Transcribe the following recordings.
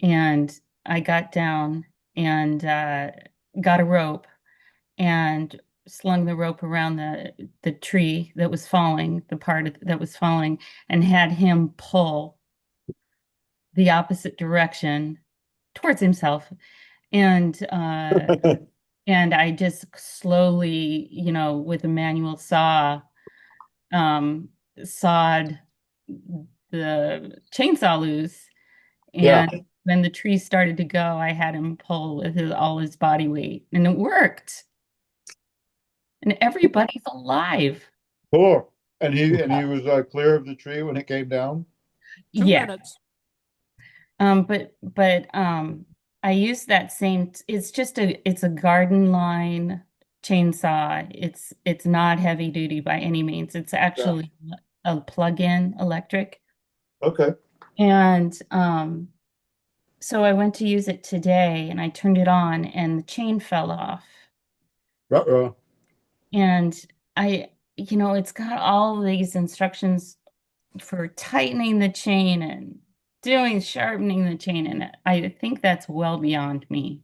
And I got down and got a rope and slung the rope around the tree that was falling, the part that was falling, and had him pull the opposite direction towards himself. And and I just slowly, with a manual saw, sawed the chainsaw loose. Yeah. And when the tree started to go, I had him pull with all his body weight, and it worked. And everybody's alive. Cool. And he was clear of the tree when it came down? 2 minutes. But I used that same, it's a garden line chainsaw. It's not heavy duty by any means. It's actually a plug-in electric. Okay. And so I went to use it today and I turned it on and the chain fell off. Uh-oh. And it's got all these instructions for tightening the chain and sharpening the chain. And I think that's well beyond me.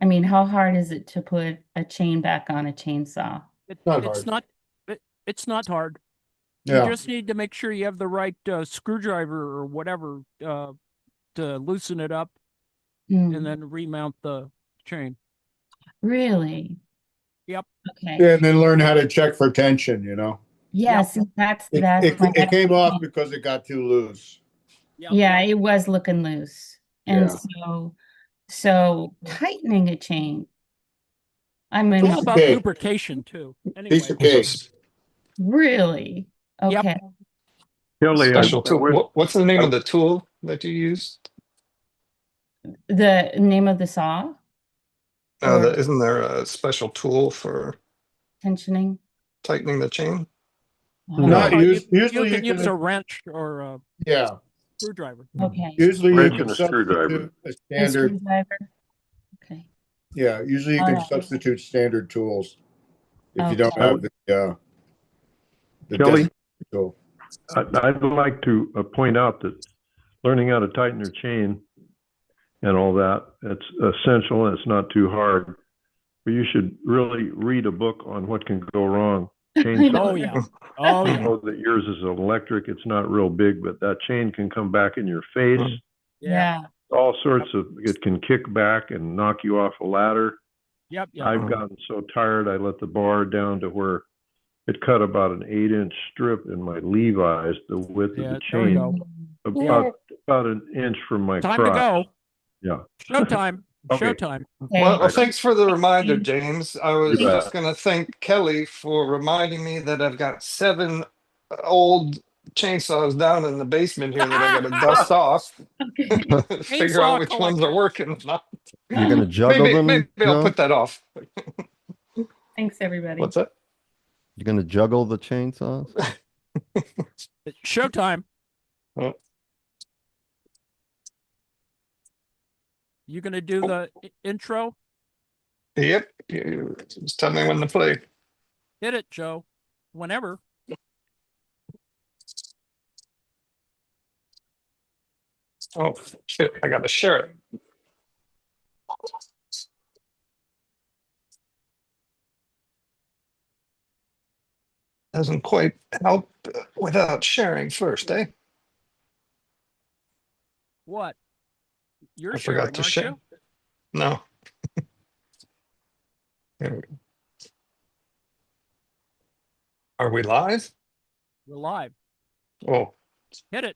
I mean, how hard is it to put a chain back on a chainsaw? It's not hard. Yeah. You just need to make sure you have the right screwdriver or whatever to loosen it up and then remount the chain. Really? Yep. Okay. Yeah, and then learn how to check for tension, Yes, Yep. that's It came off because it got too loose. Yep. Yeah, it was looking loose. And Yeah. so tightening a chain. It's all about Okay. lubrication too. Anyway. Piece of cake. Really? Yep. Okay. Kelly, Special tool. What's the name of the tool that you use? The name of the saw? Isn't there a special tool for Tensioning? tightening the chain? Not You usually can use a wrench or a yeah. screwdriver. Okay. Usually you Wrench can and a screwdriver. substitute a A standard. screwdriver? Okay. Yeah, usually you All can right. substitute standard tools if you don't Okay. have the Kelly? desk tool. I'd like to point out that learning how to tighten your chain and all that, it's essential and it's not too hard. But you should really read a book on what can go wrong. Oh yeah. Oh I yeah. know that yours is electric. It's not real big, but that chain can come back in your face. Yeah. All sorts of, it can kick back and knock you off a ladder. Yep. I've gotten so tired, I let the bar down to where it cut about an 8-inch strip in my Levi's, the width of the There we chain, go. about an inch from my Time crotch. to go. Yeah. Showtime. Okay. Showtime. Okay. Well, thanks for the reminder, James. I was You bet. just going to thank Kelly for reminding me that I've got 7 old chainsaws down in the basement here that I got to dust off. Okay. Figure out Chainsaw which ones are working or not. You're gonna juggle them, Maybe I'll Joe? put that off. Thanks, everybody. What's that? You're gonna juggle the chainsaws? It's showtime. Oh. You gonna do the intro? Yep. You just tell me when to play. Hit it, Joe. Whenever. Oh, shit. I got to share it. Doesn't quite help without sharing first, eh? What? You're I sharing, forgot to aren't share. you? No. Here we go. Are we live? We're live. Oh, Hit it.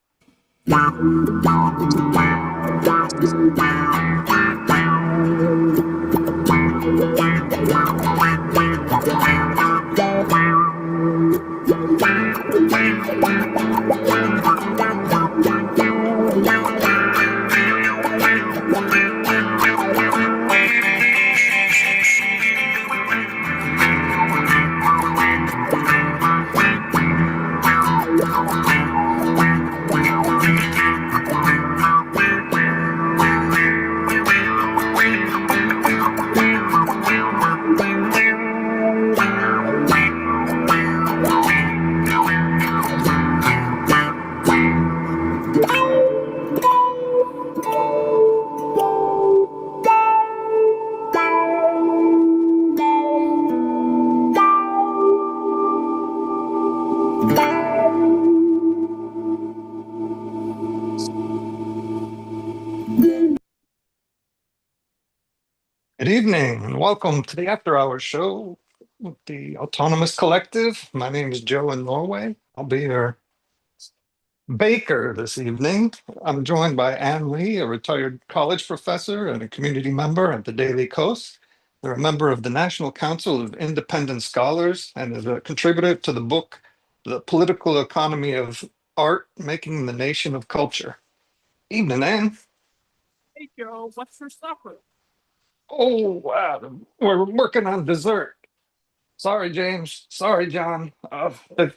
Good evening and welcome to the After Hours show with the Autonomous Collective. My name is Joe in Norway. I'll be your baker this evening. I'm joined by Ann Lee, a retired college professor and a community member at the Daily Kos. They're a member of the National Council of Independent Scholars and is a contributor to the book, The Political Economy of Art, Making the Nation of Culture. Evening, Ann. Hey, Joe, what's for supper? Oh, wow. We're working on dessert. Sorry, James. Sorry, John. The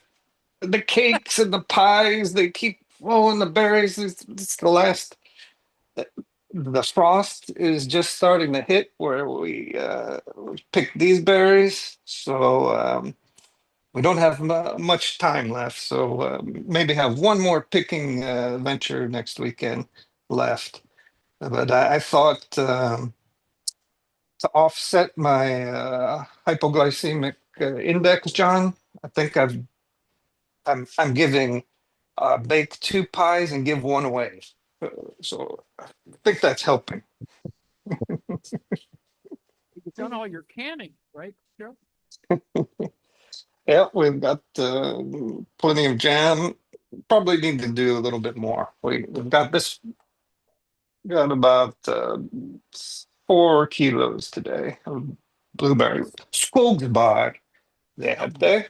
cakes and the pies, they keep flowing. The berries, it's the last. The frost is just starting to hit where we picked these berries. So we don't have much time left. So maybe have one more picking venture next weekend left. But I thought to offset my hypoglycemic index, John, I think I'm giving bake two pies and give one away. So I think that's helping. You've done all your canning, right, Joe? Yeah, we've got plenty of jam. Probably need to do a little bit more. We've got this, got about 4 kilos today of blueberry. Skogbar, they have there.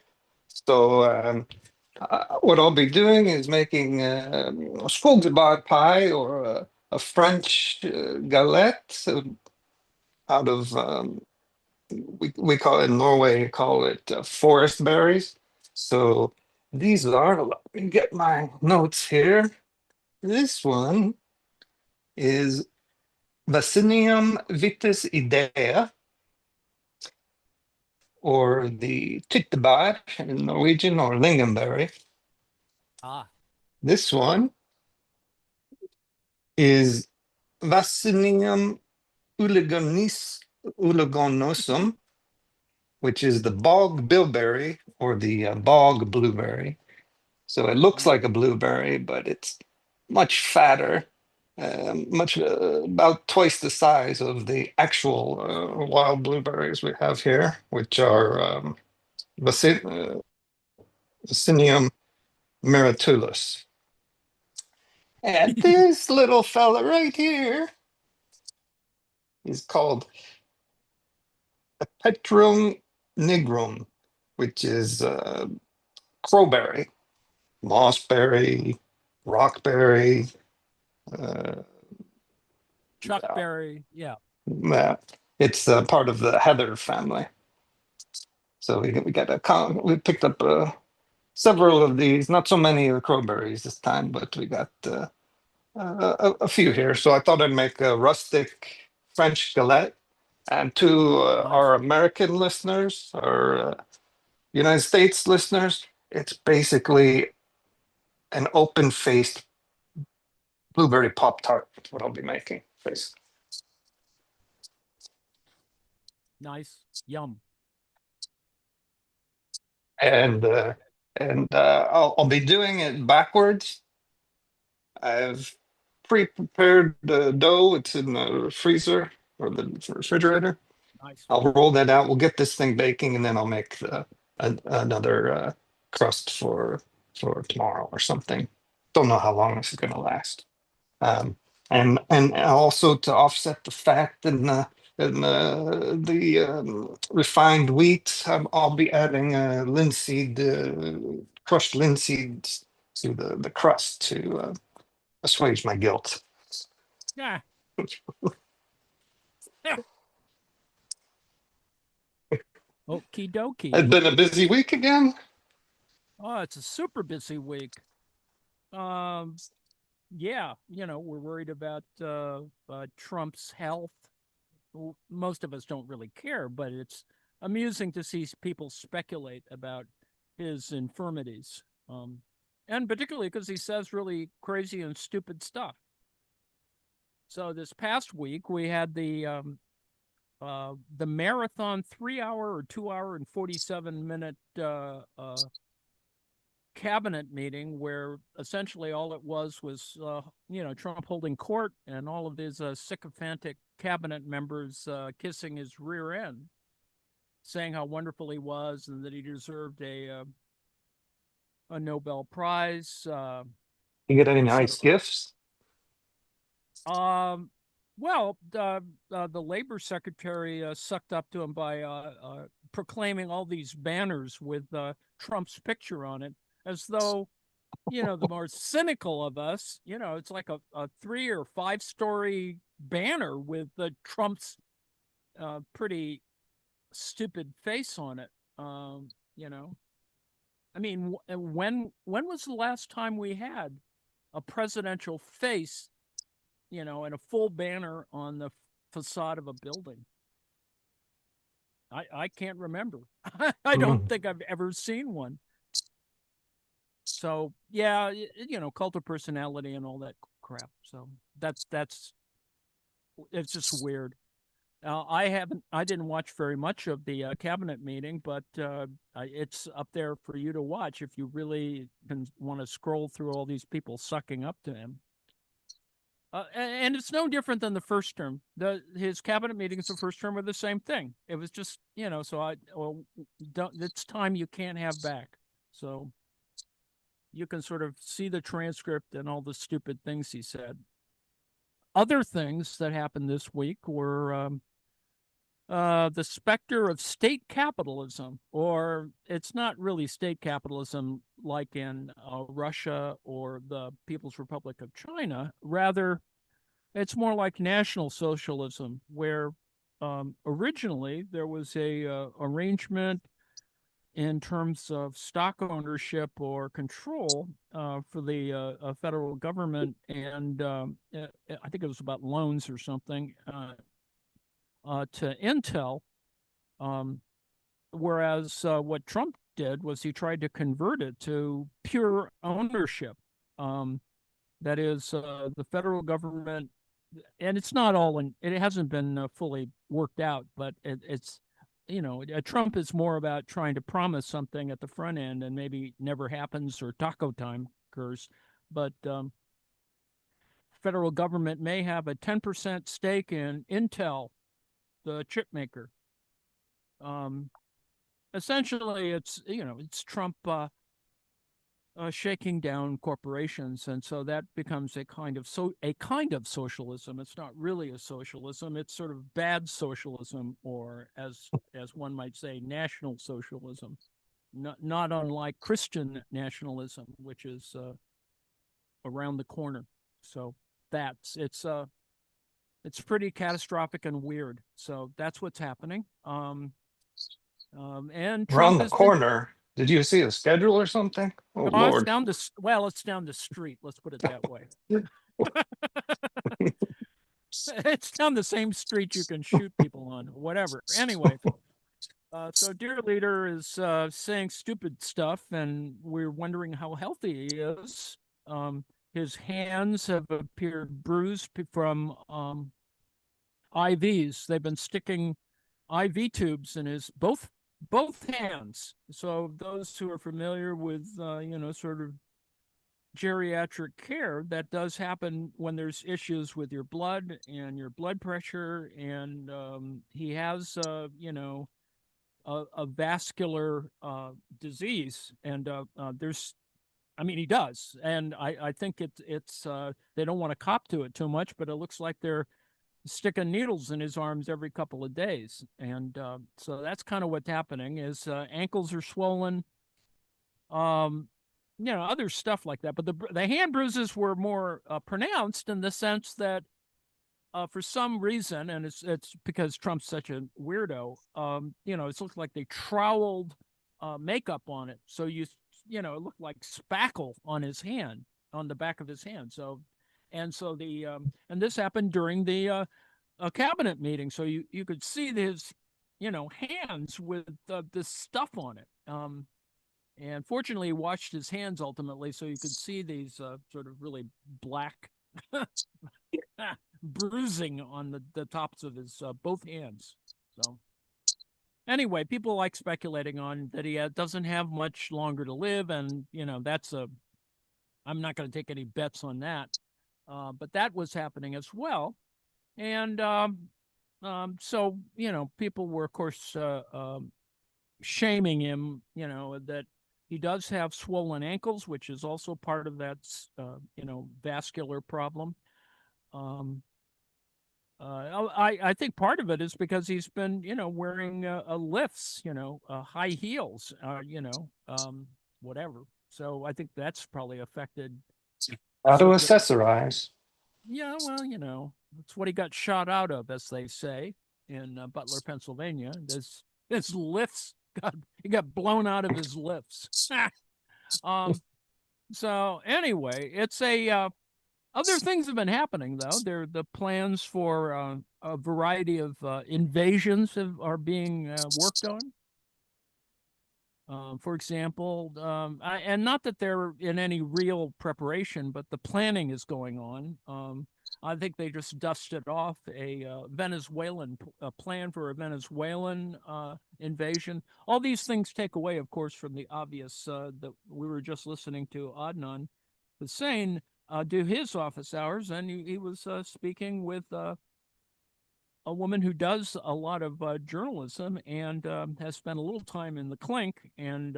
So what I'll be doing is making a skogbar pie or a French galette out of we call it in Norway call it forest berries. So these are, let me get my notes here. This one is Vaccinium vitis idea, or the tyttebær in Norwegian, or lingonberry. Ah, This one is Vaccinium uligonosum, which is the bog bilberry or the bog blueberry. So it looks like a blueberry, but it's much fatter, much about twice the size of the actual wild blueberries we have here, which are Vaccinium miraculous. And this little fella right here is called Petrum nigrum, which is crowberry, mossberry, rockberry, uh, chuckberry, yeah. it's part of the heather family. So we picked up several of these, not so many of the crowberries this time, but we got a few here. So I thought I'd make a rustic French galette. And to our American listeners or United States listeners, it's basically an open-faced blueberry Pop Tart. That's what I'll be making. Basically. Nice. Yum. And I'll be doing it backwards. I've pre-prepared the dough. It's in the freezer or the refrigerator. Nice. I'll roll that out. We'll get this thing baking, and then I'll make another crust for tomorrow or something. Don't know how long this is going to last. And also to offset the fat and the refined wheat, I'll be adding linseed, crushed linseed to the crust to assuage my guilt. Yeah. Yeah. Okie dokie. It's been a busy week again. Oh, it's a super busy week. Yeah, we're worried about Trump's health. Most of us don't really care, but it's amusing to see people speculate about his infirmities. And particularly because he says really crazy and stupid stuff. So this past week we had the marathon 3 hour or 2 hour and 47 minute cabinet meeting where essentially all it was, Trump holding court and all of his sycophantic cabinet members kissing his rear end, saying how wonderful he was and that he deserved a Nobel Prize. You get any sort nice of- gifts? Well, the labor secretary sucked up to him by proclaiming all these banners with Trump's picture on it, as though, the more cynical of us, it's like a 3 or 5 story banner with Trump's pretty stupid face on it. I mean, when was the last time we had a presidential face, and a full banner on the facade of a building? I can't remember. I don't think I've ever seen one. So yeah, cult of personality and all that crap. So that's it's just weird. I didn't watch very much of the cabinet meeting, but it's up there for you to watch if you really want to scroll through all these people sucking up to him. And it's no different than the first term. His cabinet meetings the first term were the same thing. It was just, it's time you can't have back. So you can sort of see the transcript and all the stupid things he said. Other things that happened this week were the specter of state capitalism, or it's not really state capitalism like in Russia or the People's Republic of China. Rather, it's more like national socialism, where originally there was a arrangement in terms of stock ownership or control for the federal government, and I think it was about loans or something to Intel. Whereas what Trump did was he tried to convert it to pure ownership. That is, the federal government, and it's not all in, it hasn't been fully worked out, but it's, Trump is more about trying to promise something at the front end and maybe never happens or taco time occurs. But federal government may have a 10% stake in Intel, the chip maker. Essentially, it's Trump shaking down corporations, and so that becomes a kind of socialism. It's not really a socialism; it's sort of bad socialism, or as one might say, national socialism. Not unlike Christian nationalism, which is around the corner. So it's pretty catastrophic and weird. So that's what's happening. And Trump Around the corner. Did you see a schedule or something? Oh, it's Lord. it's down the street. Let's put it that way. It's down the same street you can shoot people on, whatever. Anyway, so dear leader is saying stupid stuff, and we're wondering how healthy he is. His hands have appeared bruised from IVs. They've been sticking IV tubes in his both hands. So those who are familiar with sort of geriatric care, that does happen when there's issues with your blood and your blood pressure, and he has a vascular disease, and he does, and I think it's they don't want to cop to it too much, but it looks like they're sticking needles in his arms every couple of days. And so that's kind of what's happening. His ankles are swollen, other stuff like that. But the hand bruises were more pronounced in the sense that for some reason, and it's because Trump's such a weirdo, it's looked like they troweled makeup on it. So it looked like spackle on his hand, on the back of his hand. So and this happened during the cabinet meeting. So you could see his, hands with this stuff on it. And fortunately, he washed his hands ultimately, so you could see these sort of really black bruising on the tops of his both hands. So anyway, people like speculating on that he doesn't have much longer to live, and I'm not going to take any bets on that. But that was happening as well, and so people were, of course, shaming him, that he does have swollen ankles, which is also part of that, vascular problem. I think part of it is because he's been, wearing lifts, high heels, whatever. So I think that's probably affected. How to accessorize. Yeah, well, it's what he got shot out of, as they say, in Butler, Pennsylvania. His lifts he got blown out of his lifts. So anyway, it's other things have been happening, though. The plans for a variety of invasions are being worked on. For example, and not that they're in any real preparation, but the planning is going on. I think they just dusted off a Venezuelan plan for a Venezuelan invasion. All these things take away, of course, from the obvious that we were just listening to Adnan Hussein do his office hours, and he was speaking with a woman who does a lot of journalism and has spent a little time in the clink, and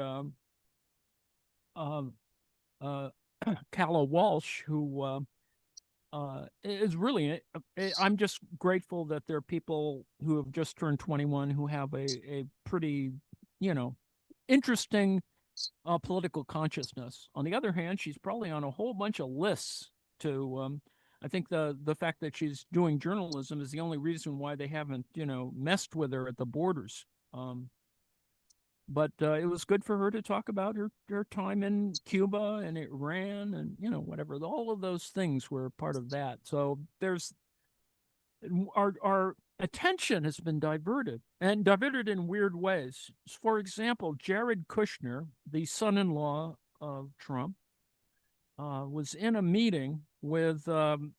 Calla Walsh, who is really, I'm just grateful that there are people who have just turned 21 who have a pretty, interesting political consciousness. On the other hand, she's probably on a whole bunch of lists to, I think the fact that she's doing journalism is the only reason why they haven't, messed with her at the borders. But it was good for her to talk about her time in Cuba and Iran and, whatever. All of those things were part of that. So there's our attention has been diverted in weird ways. For example, Jared Kushner, the son-in-law of Trump, was in a meeting with, the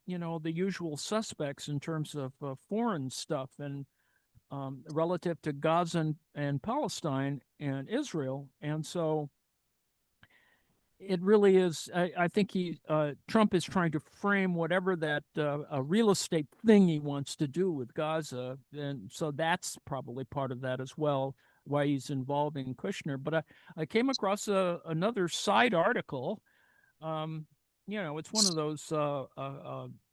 usual suspects in terms of foreign stuff and relative to Gaza and Palestine and Israel. And so it really is, I think Trump is trying to frame whatever that a real estate thing he wants to do with Gaza. And so that's probably part of that as well, why he's involving Kushner. But I came across another side article. It's one of those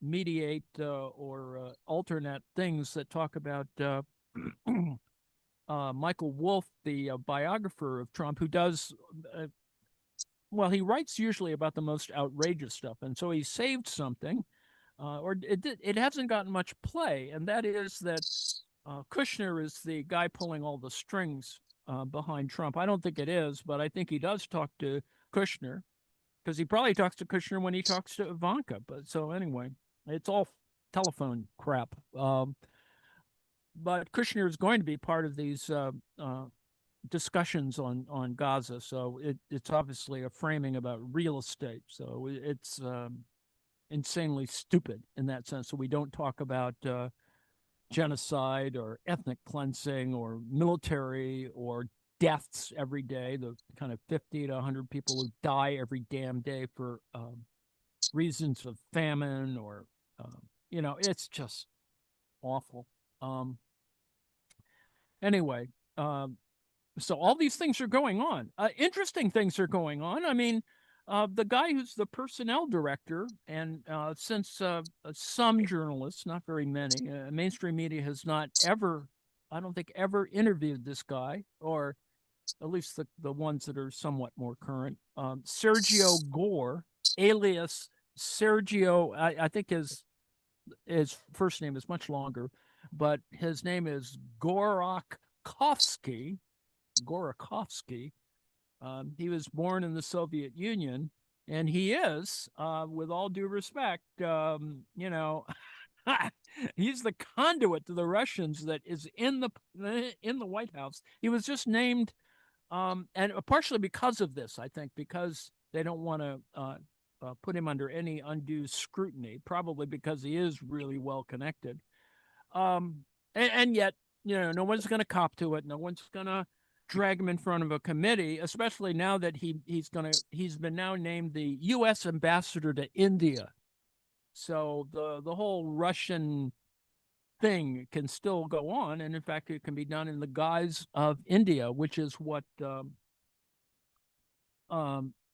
mediate or alternate things that talk about Michael Wolff, the biographer of Trump, who does, he writes usually about the most outrageous stuff. And so he saved something, or it hasn't gotten much play, and that is that Kushner is the guy pulling all the strings behind Trump. I don't think it is, but I think he does talk to Kushner, because he probably talks to Kushner when he talks to Ivanka. But so anyway, it's all telephone crap. But Kushner is going to be part of these discussions on Gaza. So it's obviously a framing about real estate. So it's insanely stupid in that sense. So we don't talk about genocide or ethnic cleansing or military or deaths every day, the kind of 50 to 100 people who die every damn day for reasons of famine or, it's just awful. Anyway, so all these things are going on. Interesting things are going on. I mean, the guy who's the personnel director, and since some journalists, not very many, mainstream media has not ever, I don't think ever interviewed this guy, or at least the ones that are somewhat more current. Sergio Gore, alias Sergio, I think his first name is much longer, but his name is Gorakovsky. He was born in the Soviet Union, and he is, with all due respect, he's the conduit to the Russians that is in the White House. He was just named, and partially because of this, I think, because they don't want to put him under any undue scrutiny, probably because he is really well connected. And yet, no one's going to cop to it. No one's going to drag him in front of a committee, especially now that he's been now named the U.S. ambassador to India. So the whole Russian thing can still go on, and in fact, it can be done in the guise of India, which is what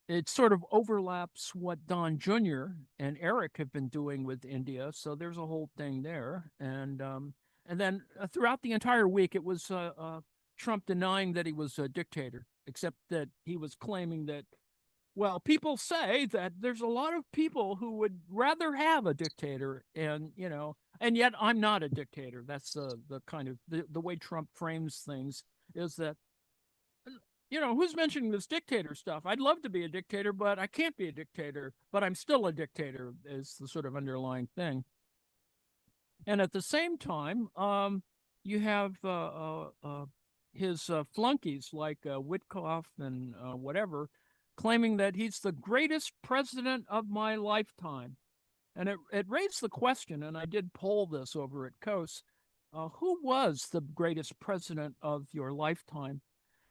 it sort of overlaps what Don Jr. and Eric have been doing with India. So there's a whole thing there, and then throughout the entire week, it was Trump denying that he was a dictator, except that he was claiming that, well, people say that there's a lot of people who would rather have a dictator, and and yet I'm not a dictator. That's the kind of the way Trump frames things, is that, who's mentioning this dictator stuff? I'd love to be a dictator, but I can't be a dictator, but I'm still a dictator, is the sort of underlying thing. And at the same time, you have his flunkies like Witkoff and whatever, claiming that he's the greatest president of my lifetime. And it raised the question, and I did poll this over at Coase, who was the greatest president of your lifetime?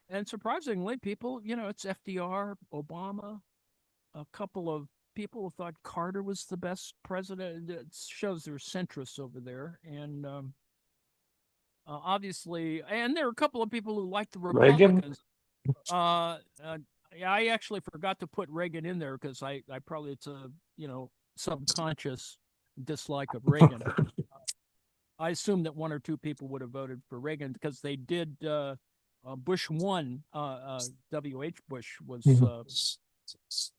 And surprisingly, people, it's FDR, Obama, a couple of people who thought Carter was the best president. It shows they're centrists over there. And obviously, and there are a couple of people who like the Republicans. Yeah, I actually forgot to put Reagan in there because I probably, it's a, subconscious dislike of Reagan. I assume that one or two people would have voted for Reagan because they did. Bush won. W.H. Bush was.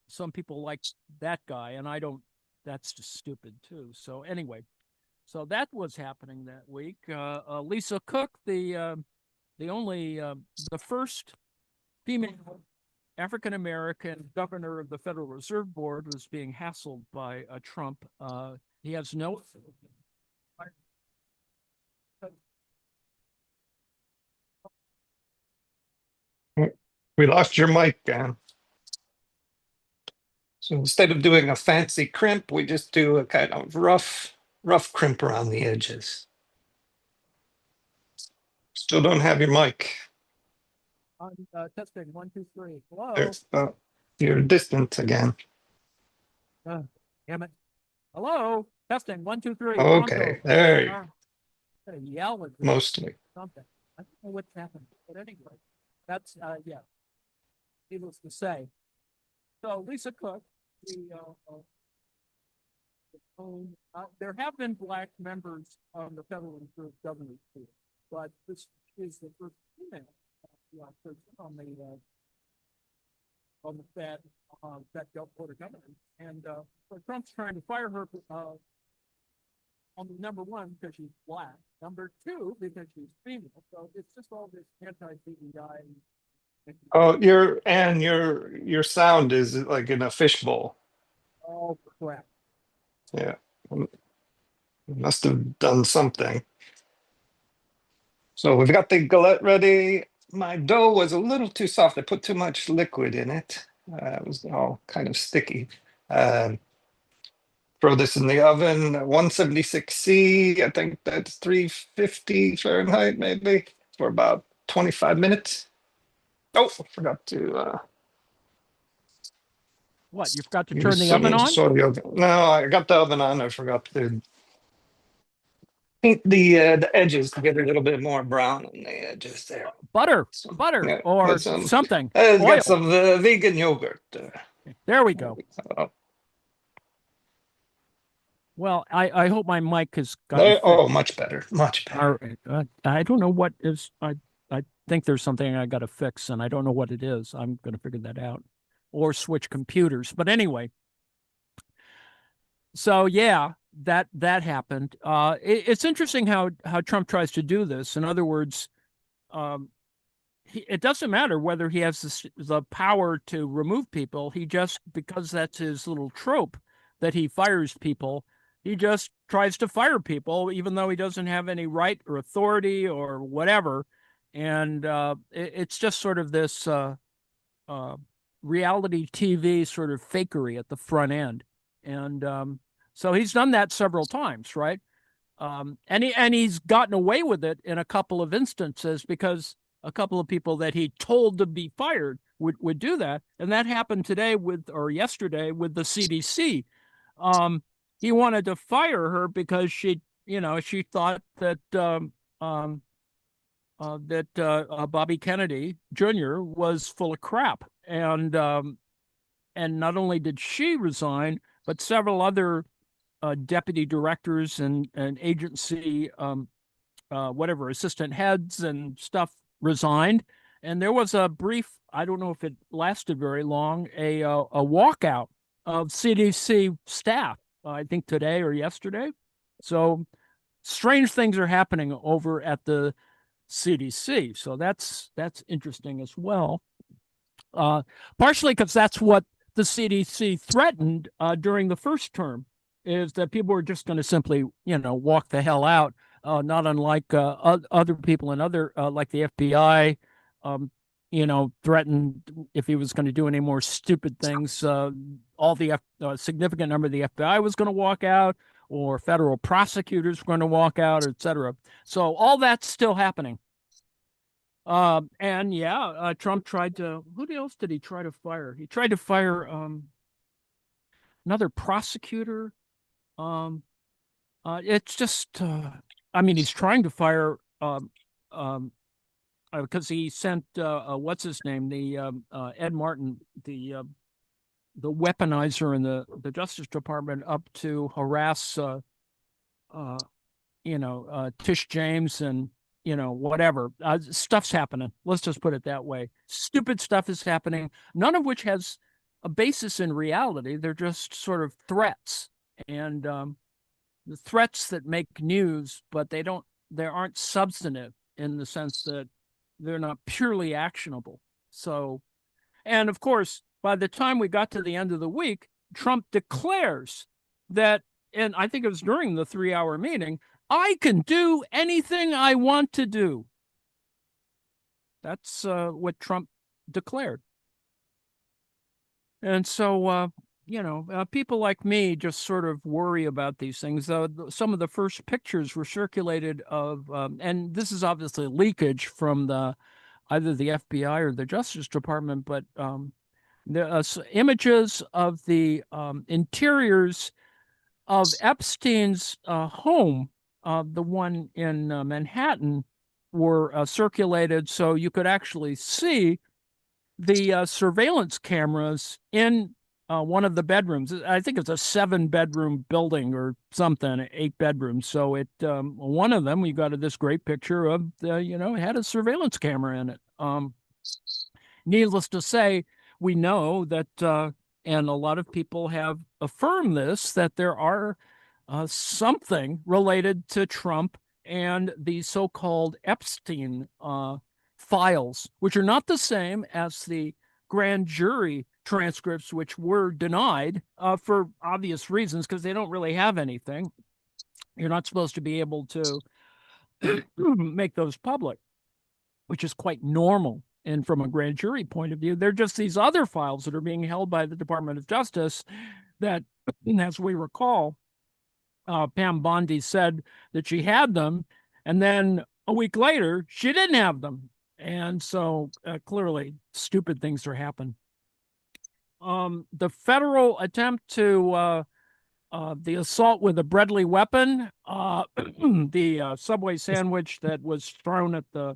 Some people liked that guy, and I don't. That's just stupid too. So anyway, so that was happening that week. Lisa Cook, the first female African American governor of the Federal Reserve Board, was being hassled by Trump. He has no. We lost your mic, Dan. So instead of doing a fancy crimp, we just do a kind of rough crimp around the edges. Still don't have your mic. Testing 1, 2, 3. Hello. You're distant again. Damn it. Hello. Testing 1, 2, 3. Okay, there you go. Yell at mostly. Something. I don't know what's happening, but anyway, that's yeah. Needless to say. So Lisa Cook, there have been Black members of the Federal Reserve Governor's Board, but this is the first female on the Fed Board of Governors, and so Trump's trying to fire her on the number one because she's Black, number two because she's female. So it's just all this anti-DEI. Oh, your sound is like in a fishbowl. Oh crap! Yeah, must have done something. So we've got the galette ready. My dough was a little too soft. I put too much liquid in it. It was all kind of sticky. Throw this in the oven, 176C. I think that's 350 Fahrenheit, maybe, for about 25 minutes. Oh, I forgot to. What, you forgot to turn the oven on? No, I got the oven on. I forgot to paint the edges to get a little bit more brown on the edges there. Butter, Yeah, or something. It's Oil. got some vegan yogurt. There we go. Well, I hope my mic has got. Much better, much better. I don't know what is. I think there's something I got to fix, and I don't know what it is. I'm going to figure that out, or switch computers. But anyway, so yeah, that happened. It's interesting how Trump tries to do this. In other words, it doesn't matter whether he has the power to remove people. He just, because that's his little trope that he fires people, he just tries to fire people, even though he doesn't have any right or authority or whatever. And it's just sort of this reality TV sort of fakery at the front end. And so he's done that several times, right? And he's gotten away with it in a couple of instances because a couple of people that he told to be fired would do that. And that happened today or yesterday with the CDC. He wanted to fire her because she thought that Bobby Kennedy Jr. was full of crap. And not only did she resign, but several other deputy directors and agency assistant heads and stuff resigned. And there was a brief, I don't know if it lasted very long, a walkout of CDC staff, I think today or yesterday. So strange things are happening over at the CDC. So that's interesting as well. Partially because that's what the CDC threatened during the first term, is that people were just going to simply, walk the hell out, not unlike other people and other, like the FBI, threatened if he was going to do any more stupid things, all the significant number of the FBI was going to walk out, or federal prosecutors were going to walk out, et cetera. So all that's still happening. Trump tried to, who else did he try to fire? He tried to fire another prosecutor. It's just, he's trying to fire, because he sent, what's his name? The Ed Martin, the weaponizer in the Justice Department, up to harass, Tish James and, whatever. Stuff's happening. Let's just put it that way. Stupid stuff is happening, none of which has a basis in reality. They're just sort of threats. And the threats that make news, but they aren't substantive in the sense that they're not purely actionable. So, and of course, by the time we got to the end of the week, Trump declares that, and I think it was during the 3-hour meeting, I can do anything I want to do. That's what Trump declared. And so, people like me just sort of worry about these things. Some of the first pictures were circulated of, and this is obviously leakage from either the FBI or the Justice Department, but the images of the interiors of Epstein's home, the one in Manhattan, were circulated, so you could actually see the surveillance cameras in one of the bedrooms. I think it's a 7-bedroom building or something, 8 bedrooms. So one of them, we got this great picture of, it had a surveillance camera in it. Needless to say, we know that, and a lot of people have affirmed this, that there are something related to Trump and the so-called Epstein files, which are not the same as the grand jury transcripts, which were denied for obvious reasons, because they don't really have anything. You're not supposed to be able to make those public, which is quite normal. And from a grand jury point of view, they're just these other files that are being held by the Department of Justice that, as we recall, Pam Bondi said that she had them, and then a week later, she didn't have them. And so clearly stupid things are happening. The federal attempt to the assault with a deadly weapon, the Subway sandwich that was thrown at the,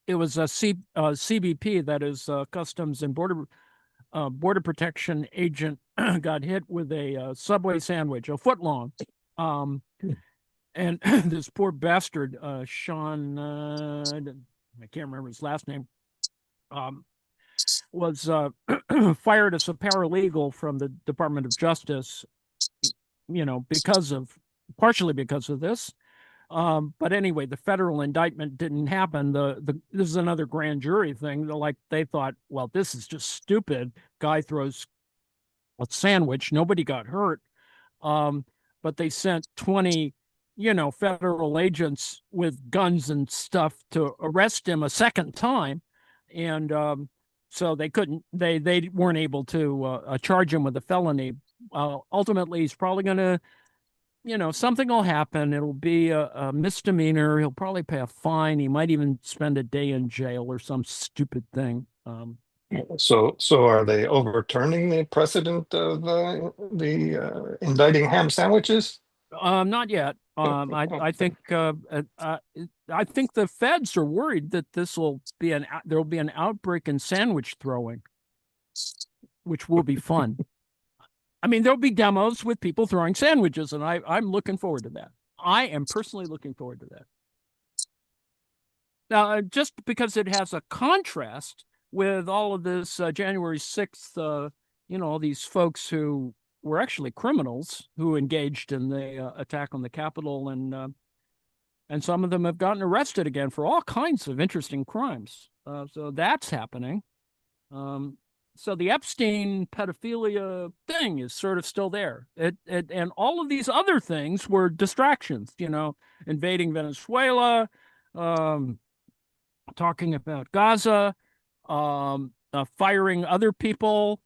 it was a CBP, that is Customs and Border Protection agent, got hit with a Subway sandwich, a foot long. And this poor bastard, Sean, I can't remember his last name, was fired as a paralegal from the Department of Justice, partially because of this. But anyway, the federal indictment didn't happen. This is another grand jury thing. They thought, well, this is just stupid. Guy throws a sandwich. Nobody got hurt. But they sent 20, federal agents with guns and stuff to arrest him a second time. And so they weren't able to charge him with a felony. Ultimately, he's probably going to something will happen. It'll be a misdemeanor. He'll probably pay a fine. He might even spend a day in jail or some stupid thing. So are they overturning the precedent of indicting ham sandwiches? Not yet. I think I think the feds are worried that there'll be an outbreak in sandwich throwing, which will be fun. I mean, there'll be demos with people throwing sandwiches, and I'm looking forward to that. I am personally looking forward to that. Now, just because it has a contrast with all of this January 6th, all these folks who were actually criminals who engaged in the attack on the Capitol, and some of them have gotten arrested again for all kinds of interesting crimes. So that's happening. So the Epstein pedophilia thing is sort of still there. And all of these other things were distractions, invading Venezuela, talking about Gaza, firing other people,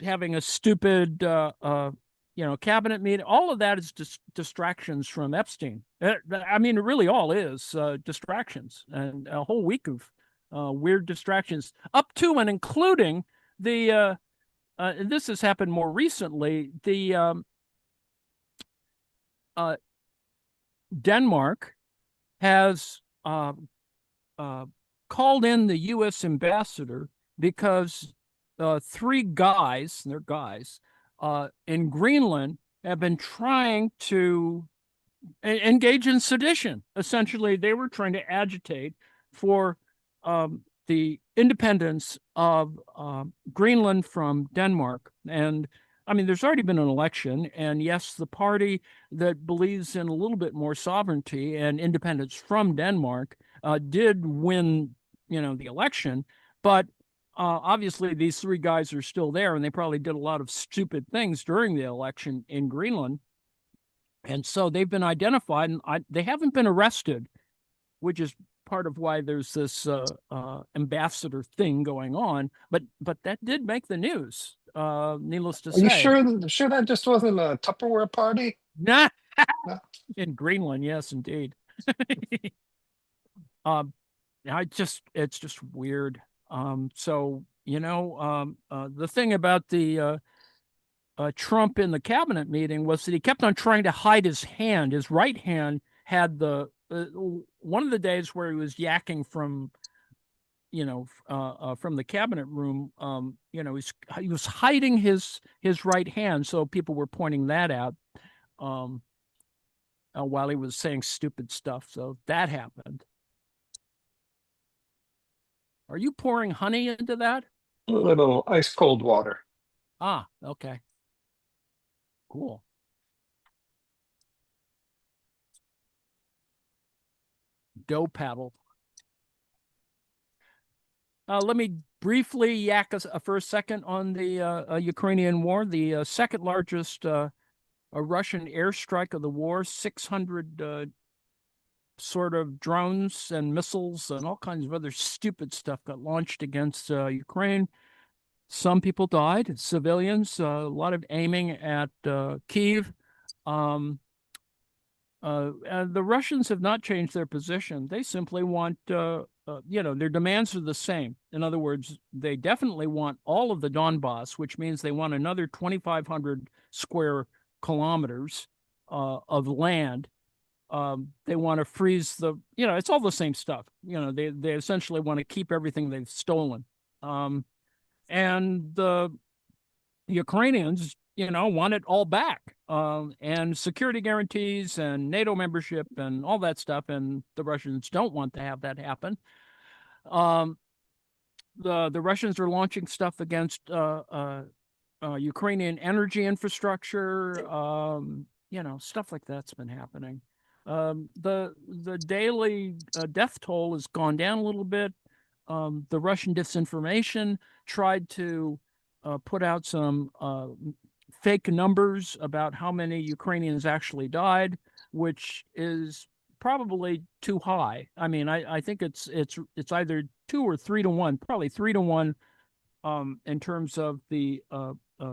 having a stupid, cabinet meeting. All of that is distractions from Epstein. I mean, it really all is distractions, and a whole week of weird distractions, up to and including the. This has happened more recently. The Denmark has called in the U.S. ambassador because 3 guys, and they're guys, in Greenland have been trying to engage in sedition. Essentially, they were trying to agitate for the independence of Greenland from Denmark. And I mean, there's already been an election, and yes, the party that believes in a little bit more sovereignty and independence from Denmark did win, the election. But obviously, these 3 guys are still there, and they probably did a lot of stupid things during the election in Greenland. And so they've been identified, and they haven't been arrested, which is part of why there's this ambassador thing going on. But that did make the news. Needless to say. Are you sure that just wasn't a Tupperware party? Nah. No. In Greenland, yes, indeed. It's just weird. So the thing about the Trump in the cabinet meeting was that he kept on trying to hide his hand. His right hand had the one of the days where he was yakking from the cabinet room. He was hiding his right hand, so people were pointing that out while he was saying stupid stuff. So that happened. Are you pouring honey into that? A little ice cold water. Ah, okay. Cool. Dough paddle. Let me briefly yak for a second on the Ukrainian war. The second largest Russian airstrike of the war, 600 sort of drones and missiles and all kinds of other stupid stuff got launched against Ukraine. Some people died, civilians, a lot of aiming at Kyiv. And the Russians have not changed their position. They simply want, their demands are the same. In other words, they definitely want all of the Donbass, which means they want another 2,500 square kilometers of land. They want to freeze it's all the same stuff. They essentially want to keep everything they've stolen. And the Ukrainians, want it all back, and security guarantees and NATO membership and all that stuff. And the Russians don't want to have that happen. The Russians are launching stuff against Ukrainian energy infrastructure, stuff like that's been happening. The daily death toll has gone down a little bit. The Russian disinformation tried to put out some fake numbers about how many Ukrainians actually died, which is probably too high. I mean, I think it's either 2 or 3 to 1, probably 3 to 1 in terms of the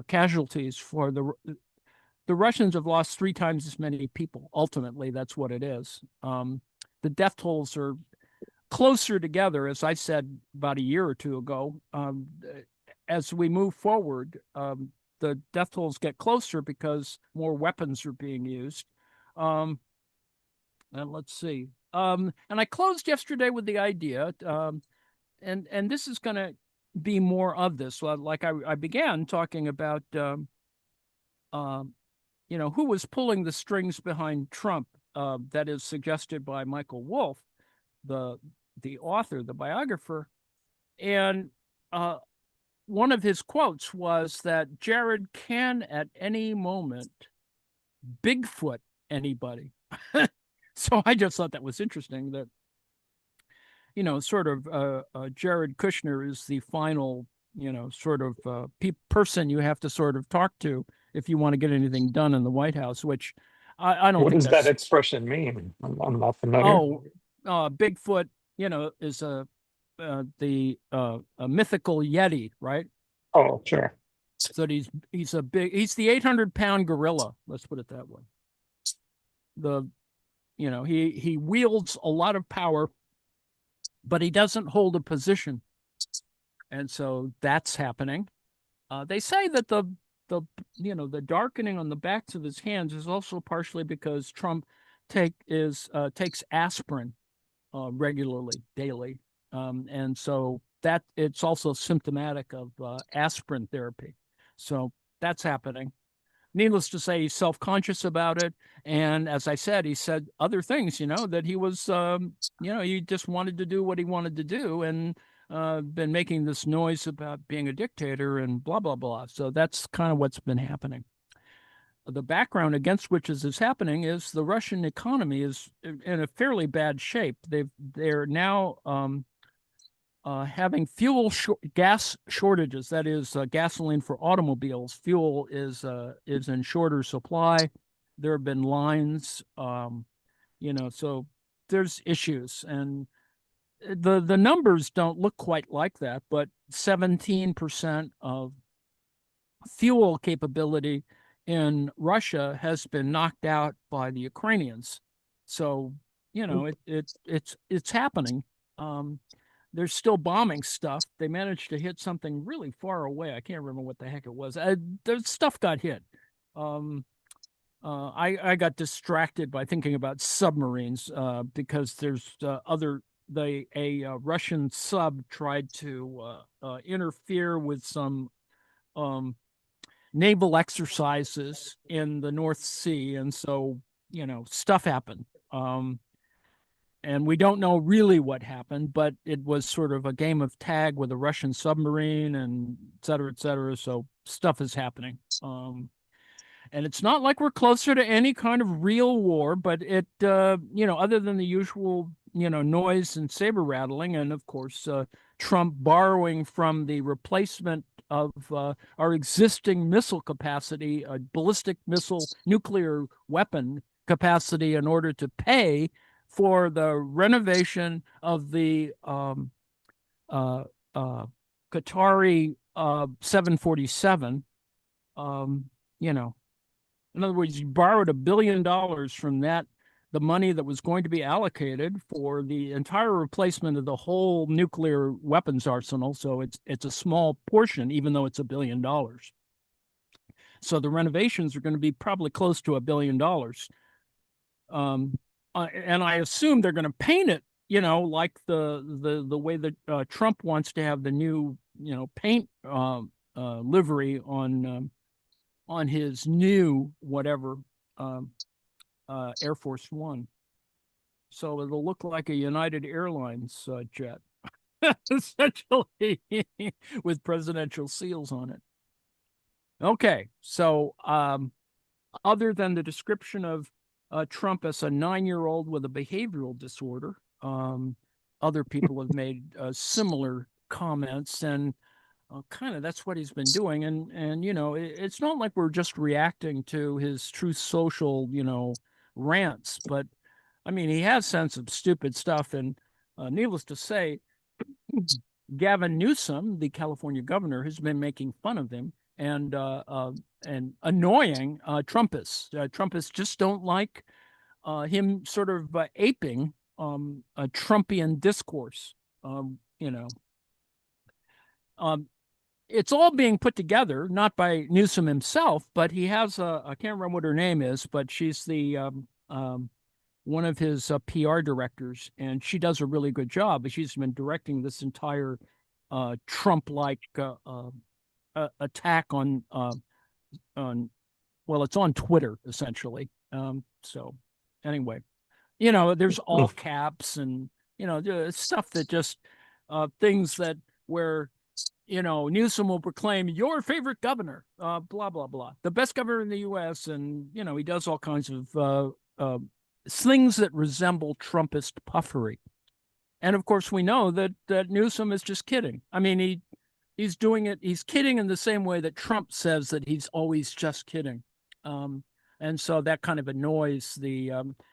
casualties for the Russians have lost 3 times as many people. Ultimately, that's what it is. The death tolls are closer together, as I said about a year or two ago. As we move forward, the death tolls get closer because more weapons are being used. And let's see. And I closed yesterday with the idea, and this is going to be more of this. So like I began talking about, who was pulling the strings behind Trump, that is suggested by Michael Wolff, the author, the biographer. And one of his quotes was that Jared can at any moment Bigfoot anybody. So I just thought that was interesting that, sort of Jared Kushner is the final, sort of person you have to sort of talk to if you want to get anything done in the White House, which I don't What think does that expression mean? I'm not familiar. Bigfoot, is a mythical Yeti, right? Oh, sure. So he's the 800-pound gorilla. Let's put it that way. He wields a lot of power, but he doesn't hold a position, and so that's happening. They say that the darkening on the backs of his hands is also partially because Trump takes aspirin regularly, daily, and so that it's also symptomatic of aspirin therapy. So that's happening. Needless to say, he's self-conscious about it. And as I said, he said other things, that he was, he just wanted to do what he wanted to do, and been making this noise about being a dictator and blah, blah, blah. So that's kind of what's been happening. The background against which this is happening is the Russian economy is in a fairly bad shape. They're now having gas shortages. That is gasoline for automobiles. Fuel is in shorter supply. There have been lines, so there's issues, and the numbers don't look quite like that, but 17% of fuel capability in Russia has been knocked out by the Ukrainians. So, it's happening. They're still bombing stuff. They managed to hit something really far away. I can't remember what the heck it was. The stuff got hit. I got distracted by thinking about submarines because there's a Russian sub tried to interfere with some naval exercises in the North Sea, and so stuff happened. And we don't know really what happened, but it was sort of a game of tag with a Russian submarine and et cetera, et cetera. So stuff is happening. And it's not like we're closer to any kind of real war, but it, other than the usual, noise and saber rattling, and of course, Trump borrowing from the replacement of our existing missile capacity, a ballistic missile nuclear weapon capacity, in order to pay for the renovation of the Qatari 747. In other words, you borrowed $1 billion from that, the money that was going to be allocated for the entire replacement of the whole nuclear weapons arsenal. So it's a small portion, even though it's $1 billion. So the renovations are going to be probably close to $1 billion. And I assume they're going to paint it, like the way that Trump wants to have the new, paint livery on his new whatever Air Force One. So it'll look like a United Airlines jet, essentially, with presidential seals on it. Okay, so other than the description of Trump as a 9-year-old with a behavioral disorder, other people have made similar comments, and kind of that's what he's been doing. And it's not like we're just reacting to his Truth Social, rants, but I mean, he has said some stupid stuff. And needless to say, Gavin Newsom, the California governor, has been making fun of him. And and annoying Trumpists. Trumpists just don't like him sort of aping a Trumpian discourse. You know, it's all being put together, not by Newsom himself, but he has I can't remember what her name is, but she's the one of his PR directors, and she does a really good job. But she's been directing this entire Trump-like attack on well, it's on Twitter essentially. So anyway, you know, there's all caps and you know stuff that just things that where you know Newsom will proclaim your favorite governor, blah blah blah, the best governor in the U.S. and you know he does all kinds of things that resemble Trumpist puffery. And of course, we know that Newsom is just kidding. I mean, he's doing it. He's kidding in the same way that Trump says that he's always just kidding. And so that kind of annoys the,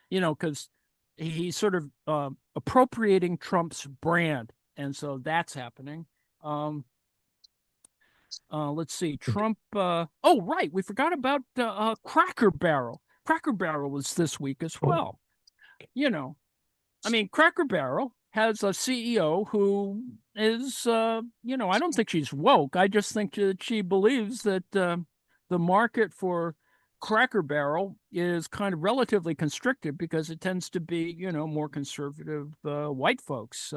you know, because he's sort of appropriating Trump's brand. And so that's happening. Let's see, Trump. Oh, right. We forgot about Cracker Barrel. Cracker Barrel was this week as well. You know, I mean, Cracker Barrel has a CEO who is, you know, I don't think she's woke. I just think that she believes that the market for Cracker Barrel is kind of relatively constricted because it tends to be, you know, more conservative white folks.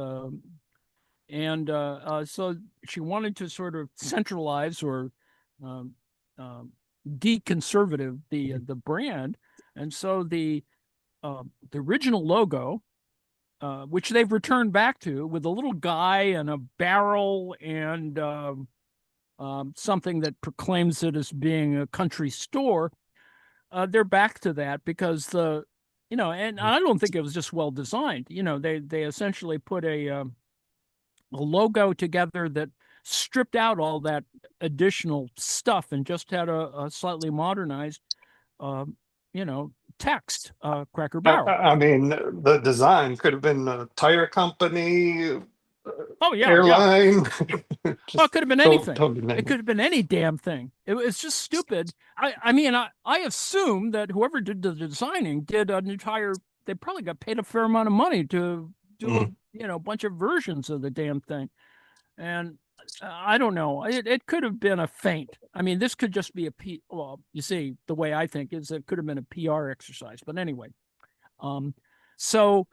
And so she wanted to sort of centralize or deconservative the brand, and so the original logo, which they've returned back to, with a little guy and a barrel and something that proclaims it as being a country store, they're back to that because the you know, and I don't think it was just well designed. You know, they essentially put a logo together that stripped out all that additional stuff and just had a slightly modernized, you know, text, Cracker Barrel. I mean, the design could have been a tire company, Oh yeah, airline. well, it could have been anything. Totally It could have been any damn thing. It's just stupid. I mean, I assume that whoever did the designing did an entire. They probably got paid a fair amount of money to do you know a bunch of versions of the damn thing, and I don't know. It could have been a feint. I mean, this could just be a well, you see, the way I think is it could have been a PR exercise. But anyway, so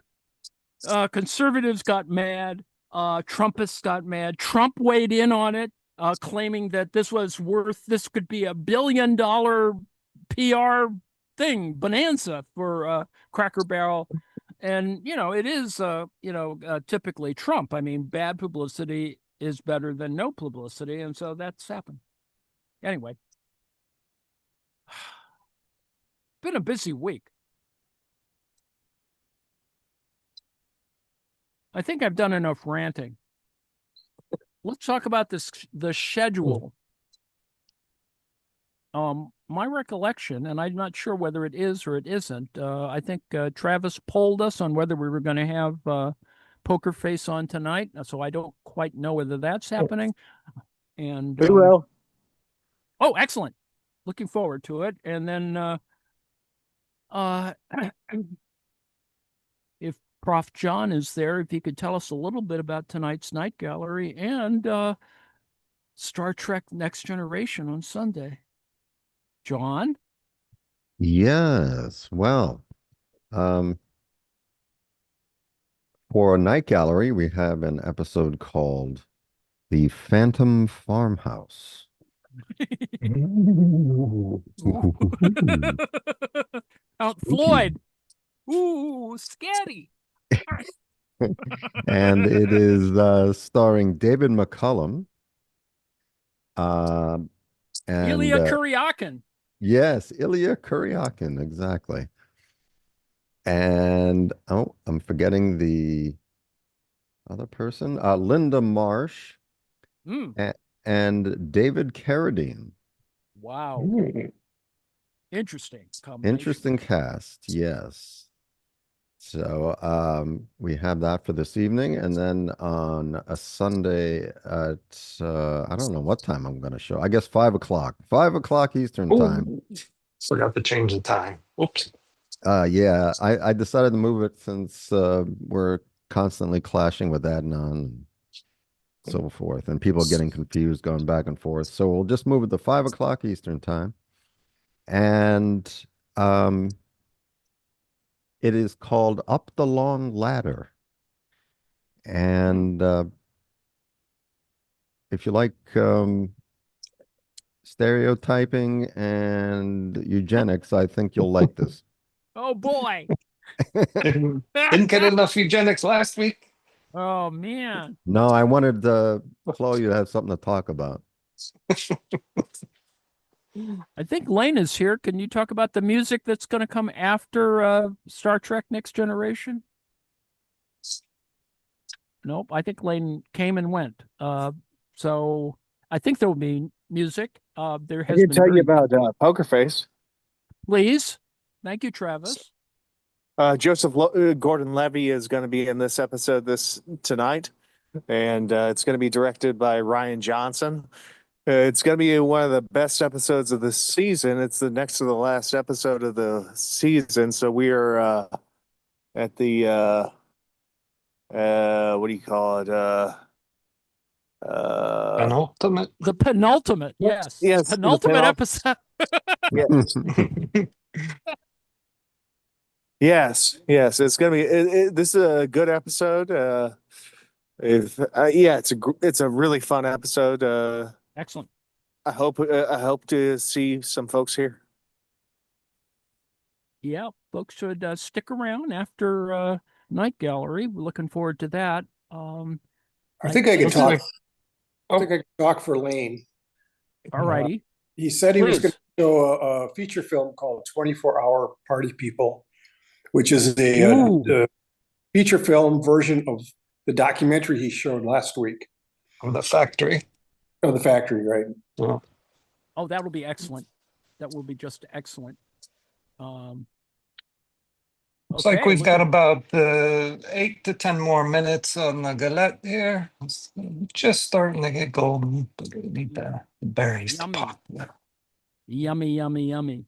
conservatives got mad. Trumpists got mad. Trump weighed in on it, claiming that this could be $1 billion PR thing, bonanza for Cracker Barrel. And, you know, it is, you know, typically Trump. I mean, bad publicity is better than no publicity. And so that's happened. Anyway, been a busy week. I think I've done enough ranting. Let's talk about the schedule. My recollection, and I'm not sure whether it is or it isn't, I think Travis polled us on whether we were going to have Poker Face on tonight, so I don't quite know whether that's happening. And we will. Oh, excellent. Looking forward to it. And then if Prof. John is there, if he could tell us a little bit about tonight's night gallery and Star Trek Next Generation on Sunday. John? Yes. Well, for a night gallery, we have an episode called The Phantom Farmhouse. Count Floyd. Ooh, scary. And it is starring David McCullum. And Ilya Kuryakin. Yes, Ilya Kuryakin, exactly. And oh, I'm forgetting the other person, Linda Marsh, and David Carradine. Wow. Interesting combination. Interesting cast, yes. So we have that for this evening, and then on a Sunday at I don't know what time I'm going to show. I guess 5 o'clock, 5 o'clock Eastern time. Oh, forgot to change the time. Oops. Yeah, I decided to move it since we're constantly clashing with Adnan and so forth, and people getting confused, going back and forth. So we'll just move it to 5 o'clock Eastern time, and it is called Up the Long Ladder. And if you like stereotyping and eugenics, I think you'll like this. Oh boy. Didn't get enough eugenics last week. Oh man. No, I wanted Chloe to have something to talk about. I think Lane is here. Can you talk about the music that's going to come after Star Trek Next Generation? Nope. I think Lane came and went. So I think there will be music. There has I can been tell you very- about Poker Face. Please. Thank you, Travis. Joseph Gordon-Levitt is going to be in this episode tonight, and it's going to be directed by Ryan Johnson. It's going to be one of the best episodes of the season. It's the next to the last episode of the season, so we are at the what do you call it? Penultimate. The penultimate. Yes. Yes, the Penultimate episode. Yes. Yes, it's gonna be. This is a good episode. It's a really fun episode. Excellent. I hope to see some folks here. Yeah, folks should stick around after Night Gallery. We're looking forward to that. I think I can Listen, talk. I think I can talk for Lane. All righty. He said he was Please. going to show a feature film called 24-Hour Party People, which is Ooh. a feature film version of the documentary he showed last week Of the factory. of the factory, right? Well, Oh, that will be excellent. That will be just excellent. looks like we've look got at- about 8 to 10 more minutes on the galette here. It's just starting to get golden, but we need the berries Yummy. to pop. Yummy, yummy, yummy.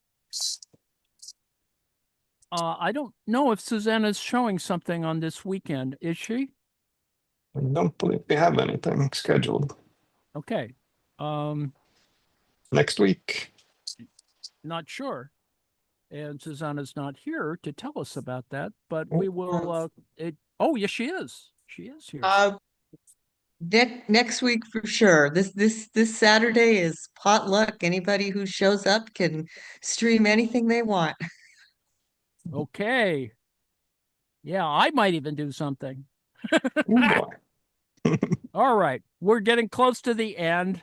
I don't know if Susanna's showing something on this weekend. Is she? I don't believe we have anything scheduled Okay. next week. Not sure. And Susanna's not here to tell us about that, but we will oh yes, she is. She is here. Next week for sure. This Saturday is potluck. Anybody who shows up can stream anything they want. Okay. Yeah, I might even do something. Oh, boy. All right. We're getting close to the end,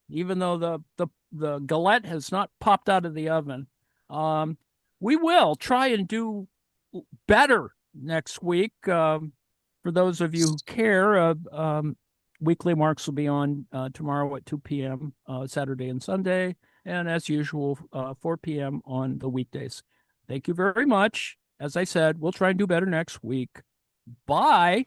even though the galette has not popped out of the oven. We will try and do better next week. For those of you who care, Weekly Marks will be on tomorrow at 2 p.m. Saturday and Sunday, and as usual, 4 p.m. on the weekdays. Thank you very much. As I said, we'll try and do better next week. Bye.